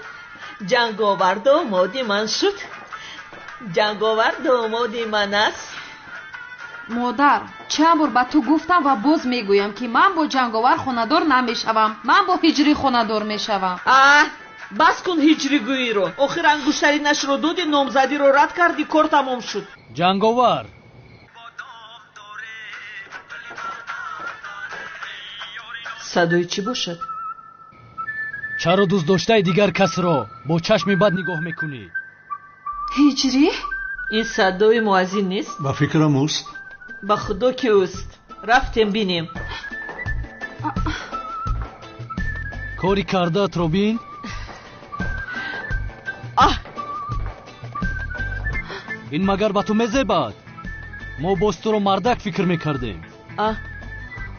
جنگاور دامادی من شد. جنگاور دامادی من است. مادر، چند بار به تو گفتم و باز میگویم که من با جنگاور خونه‌دار نمیشوم. من با هجری خونه‌دار میشوم. بس کن هجری گویی رو. آخر انگشترینش رو دادی، نامزدی رو رد کردی، کار تمام شد. جنگاور صدای چی باشد؟ چرا دوست داشته دیگر کس را با چشم بد نگاه میکنی؟ هجری؟ این صدای مؤذن نیست؟ با فکرم اوست. با خدا که اوست. رفتیم بینیم. کاری کردت رو بین؟ این مگر با تو مزبد؟ ما باز تو رو مردک فکر میکردیم.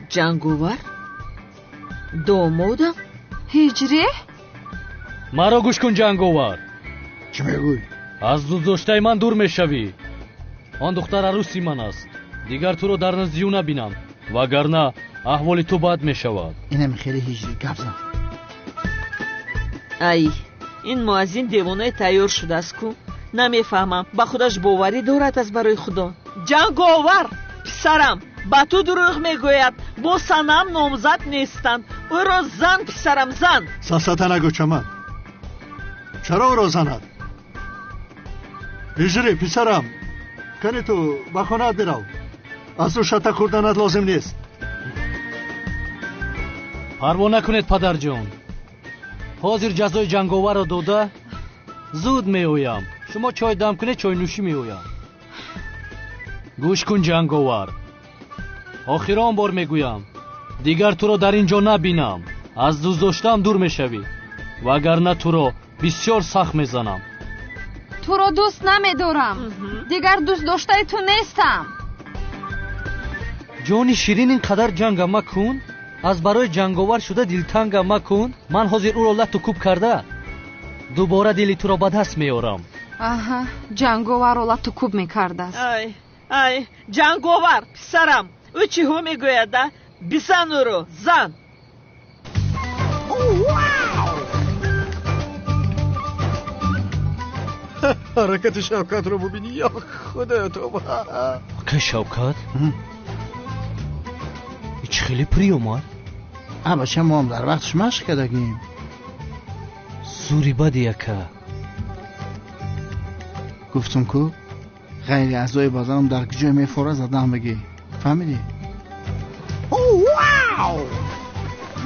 جنگاور؟ دامادم؟ هجری؟ مرا گوش کن جنگاور. چی میگوی؟ از دوست داشته من دور میشوی. آن دختر عروسی من است. دیگر تو رو در نزدیو نبینم، وگرنه احوال تو بد میشود. اینم خیلی هجری گپ زن. ای این مؤذن دیوانه تیار شده است کو؟ نمیفهمم. با خودش باوری دارد از برای خدا. جنگاور پسرم با تو دروغ میگوید. با صنم نامزد نیستند. او را زن پسرم، زن. ساسته نگو چمن. چرا او را زند؟ هجری پسرم، کنی تو با خونه برو. از او شتک خوردنت لازم نیست. پروا نکنید پدر جان. حاضر جزای جنگاور را داده زود میآیم. شما چای دم کنید، چای نوشی میآیم. گوش کن جنگاور، آخران بار میگویم دیگر تو را در اینجا نبینم. از دوست داشتم دور میشوی، وگرنه تو را بسیار سخت میزنم. تو را دوست نمیدارم. دیگر دوست داشته تو نیستم. جانی شیرین اینقدر جنگ مکن. از برای جنگاور شده دلتنگ مکن. من حاضر او را لط و کوب کرده دوباره دلی تو را به دست میارم. جنگاور را لط و کوب میکرده است. ای جنگاور پسرم، او چی ها میگوید؟ بزن او رو، زن. حرکت شوکت رو ببینی یا خدا تو. که شوکت؟ هیچ خیلی پری اومد. بچه ما هم در وقتش مشق کردگیم. زوری بدی یکه. گفتم که غیر اعضای بازارم در کجای میفوره زدم بگی. فهمیدی؟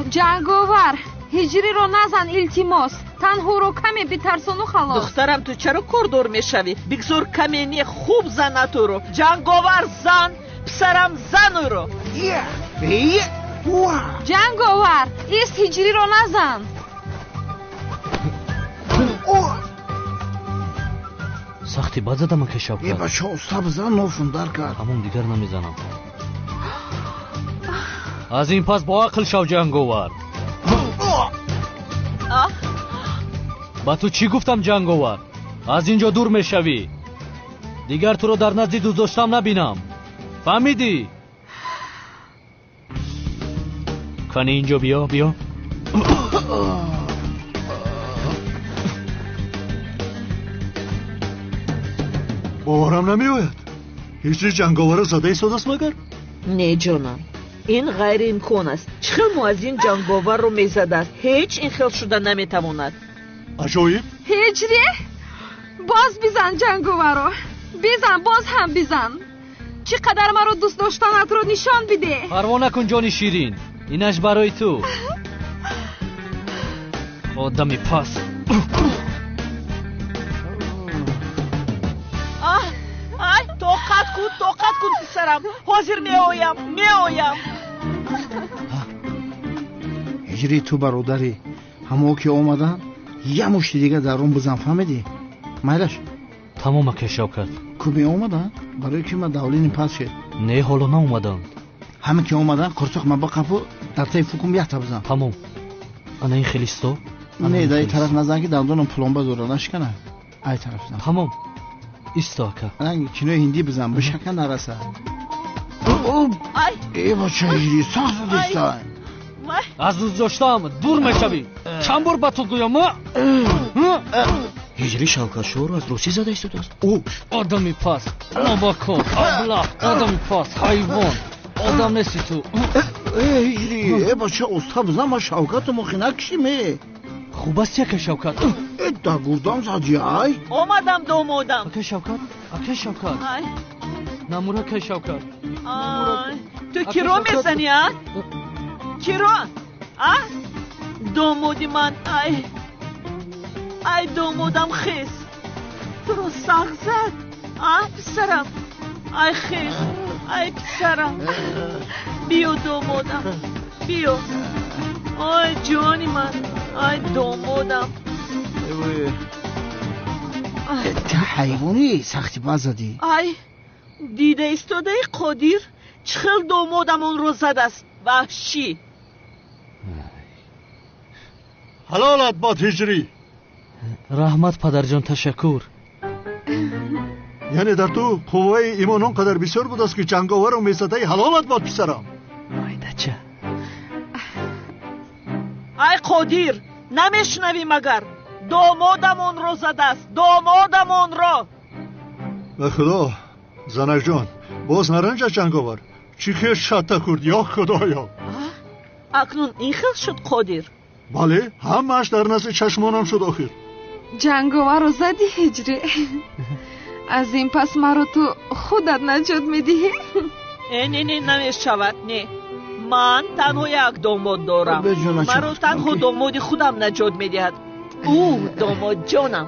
جنگاور هجری رو نزن التماس. تنها رو کمی بترسون و خلاص. دخترم تو چرا کردور میشوی؟ بگذار کمینی خوب زن تو رو. جنگاور زن پسرم، زن او رو. جنگاور ایست، هجری رو نزن. سختی بد زدم که شوکت. یه بچه اصلا بزن نوفون در کرد. همون دیگر نمیزنم. از این پس با عقل شو جنگاور. با تو چی گفتم جنگاور؟ аз ин ҷо дур мешавӣ. дигар туро дар назди дӯздоштам набинам. фаҳмидӣ? кани ин ҷо биё, биё. боварам намеояд. ҳиҷри ҷанговара зада истодааст магар? не ҷонам, ин ғайриимкон аст. чӣ хел муаззин ҷанговарро мезадааст? ҳеҷ ин хел шуда наметавонад. аҷоиб. ҳиҷри, боз бизан ҷанговаро. бизан, боз ҳам бизан. чӣ қадар маро дӯст доштанатро нишон биде. парво накун ҷони ширин, инаш барои ту. одами пас. тоқат кун писарам. ҳозир меоям. ҳиҷри, ту бародари ҳамо ки омадан я мушти дига дар он бизан, фаҳмидӣ? майлаш тамом ака шавкат. ку меомадан? барои ки ма давлини пас шед. не ҳоло наомаданд. ҳамин ки омадан қурсоқ ма бақафу дар таи фукум яхта бизан. тамом. ана ин хеле сто. не дар ин тараф назан ки давдонам пломба зора нашкана. ай тараф зан. тамом. исто ака. ранги кинои ҳиндӣ бизан, бишака нараса. эй бача ҳиҷри, сахт задистан. аз дӯздоштам дур мешавӣ. чанд бор ба ту гӯям? ҳиҷри шавкатшоҳро аз ростӣ зада истодааст. одами пас, нобакор, аблах, одами пас, ҳайвон. одам нести ту. ҳиҷри, бача уста бизан, ма шавкату мохина кишиме. хуб аст яка шавкат. да гурдам зади. ай омадам домодам. ака шавкат, ака шавкат. намура ака шавкат. ту киро мезани? киро? домоди ман. ай домодам, хез. туро сағ зад. писарам. ай хез. ай писарам. биё домодам, биё. ой ҷони ман. ай домодам. та ҳайвони сахти баз задӣ. ай дида истодаи қодир чӣ хел домодам онро задааст. ваҳшӣ. ҳалолат бод ҳиҷрӣ. раҳмат падарҷон, ташаккур. яъне дар ту қувваи имон он қадар бисёр будааст ки ҷанговаро месадаи ҳалолат бод писарам. майдача. ай қодир, намешунавӣ магар? домодам онро задааст. домодам онро. ба худо занаҷон, боз наранҷад ҷанговар. чӣ хел шатта курд, ё худоё. акнун ин хел шуд қодир? бале, ҳамааш дар назди чашмонам шуд охир. ҷанговаро задӣ ҳиҷри. аз ин пас маро ту худат наҷот медиҳӣ? не намешавад. не, ман танҳо як домод дорам. маро танҳо домоди худам наҷот медиҳад. ӯ домодҷонам.